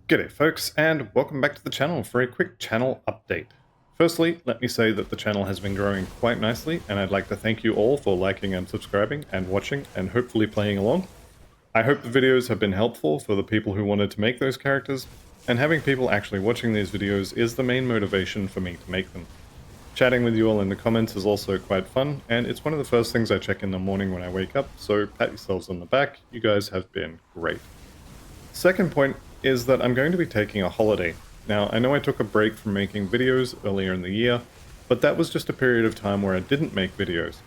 G'day folks, and welcome back to the channel for a quick channel update. Firstly, let me say that the channel has been growing quite nicely, and I'd like to thank you all for liking and subscribing and watching and hopefully playing along. I hope the videos have been helpful for the people who wanted to make those characters, and having people actually watching these videos is the main motivation for me to make them. Chatting with you all in the comments is also quite fun, and it's one of the first things I check in the morning when I wake up, so pat yourselves on the back, you guys have been great. Second point is that I'm going to be taking a holiday. Now, I know I took a break from making videos earlier in the year, but that was just a period of time where I didn't make videos.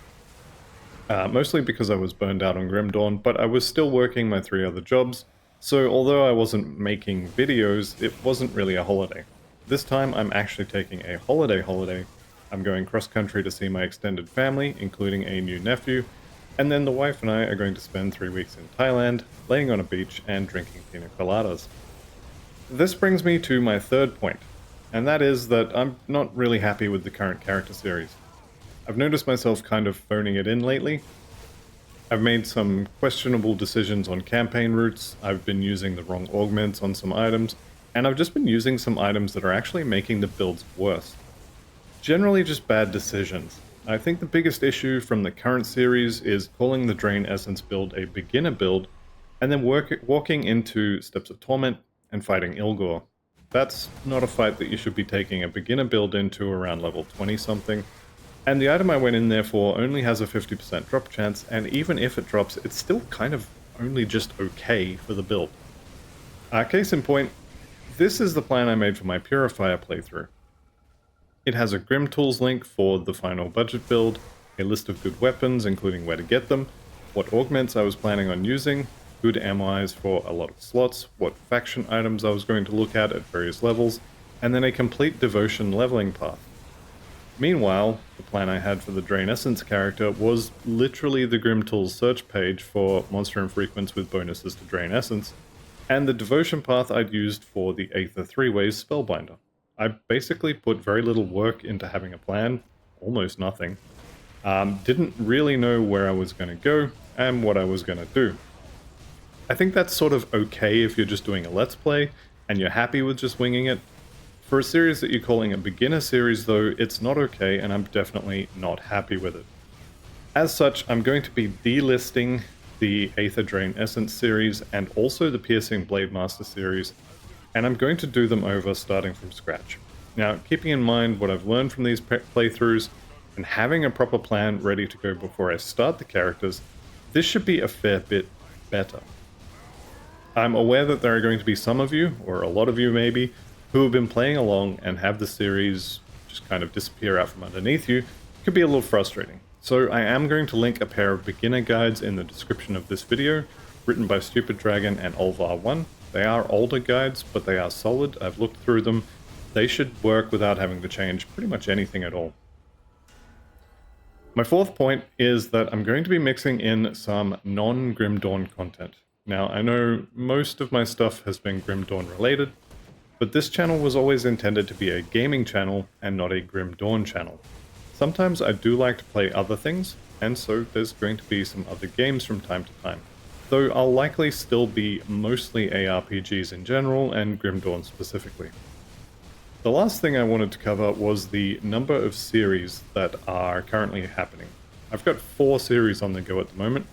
Mostly because I was burned out on Grim Dawn, but I was still working my 3 other jobs, so although I wasn't making videos, it wasn't really a holiday. This time I'm actually taking a holiday. I'm going cross-country to see my extended family, including a new nephew, and then the wife and I are going to spend 3 weeks in Thailand, laying on a beach and drinking pina coladas. This brings me to my third point, and that is that I'm not really happy with the current character series. I've noticed myself kind of phoning it in lately. I've made some questionable decisions on campaign routes, I've been using the wrong augments on some items, and I've just been using some items that are actually making the builds worse. Generally just bad decisions. I think the biggest issue from the current series is calling the Drain Essence build a beginner build, and then walking into Steps of Torment and fighting Ilgor. That's not a fight that you should be taking a beginner build into around level 20 something, and the item I went in there for only has a 50% drop chance, and even if it drops, it's still kind of only just okay for the build. Case in point, this is the plan I made for my Purifier playthrough. It has a Grim Tools link for the final budget build, a list of good weapons including where to get them, what augments I was planning on using, good MIs for a lot of slots, what faction items I was going to look at various levels, and then a complete devotion leveling path. Meanwhile, the plan I had for the Drain Essence character was literally the Grim Tools search page for monster infrequents with bonuses to Drain Essence, and the devotion path I'd used for the Aether 3-Ways Spellbinder. I basically put very little work into having a plan, almost nothing. Didn't really know where I was going to go and what I was going to do. I think that's sort of okay if you're just doing a Let's Play and you're happy with just winging it. For a series that you're calling a beginner series though, it's not okay and I'm definitely not happy with it. As such, I'm going to be delisting the Aether Drain Essence series and also the Piercing Blade Master series, and I'm going to do them over starting from scratch. Now, keeping in mind what I've learned from these playthroughs, and having a proper plan ready to go before I start the characters, this should be a fair bit better. I'm aware that there are going to be some of you, or a lot of you maybe, who have been playing along and have the series just kind of disappear out from underneath you. It could be a little frustrating. So I am going to link a pair of beginner guides in the description of this video, written by Stupid Dragon and Olvar1. They are older guides, but they are solid. I've looked through them. They should work without having to change pretty much anything at all. My fourth point is that I'm going to be mixing in some non-Grim Dawn content. Now, I know most of my stuff has been Grim Dawn related, but this channel was always intended to be a gaming channel and not a Grim Dawn channel. Sometimes I do like to play other things, and so there's going to be some other games from time to time. Though I'll likely still be mostly ARPGs in general, and Grim Dawn specifically. The last thing I wanted to cover was the number of series that are currently happening. I've got 4 series on the go at the moment,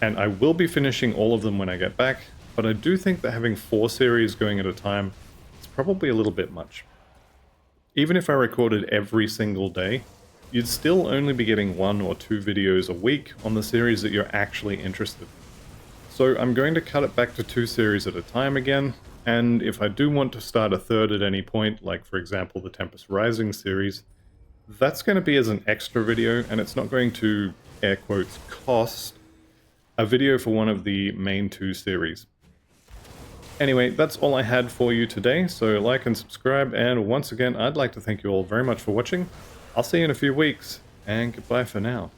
and I will be finishing all of them when I get back, but I do think that having 4 series going at a time is probably a little bit much. Even if I recorded every single day, you'd still only be getting 1 or 2 videos a week on the series that you're actually interested in. So I'm going to cut it back to 2 series at a time again, and if I do want to start a third at any point, like for example the Tempest Rising series, that's going to be as an extra video, and it's not going to, air quotes, cost a video for one of the main 2 series. Anyway, that's all I had for you today, so like and subscribe, and once again I'd like to thank you all very much for watching. I'll see you in a few weeks, and goodbye for now.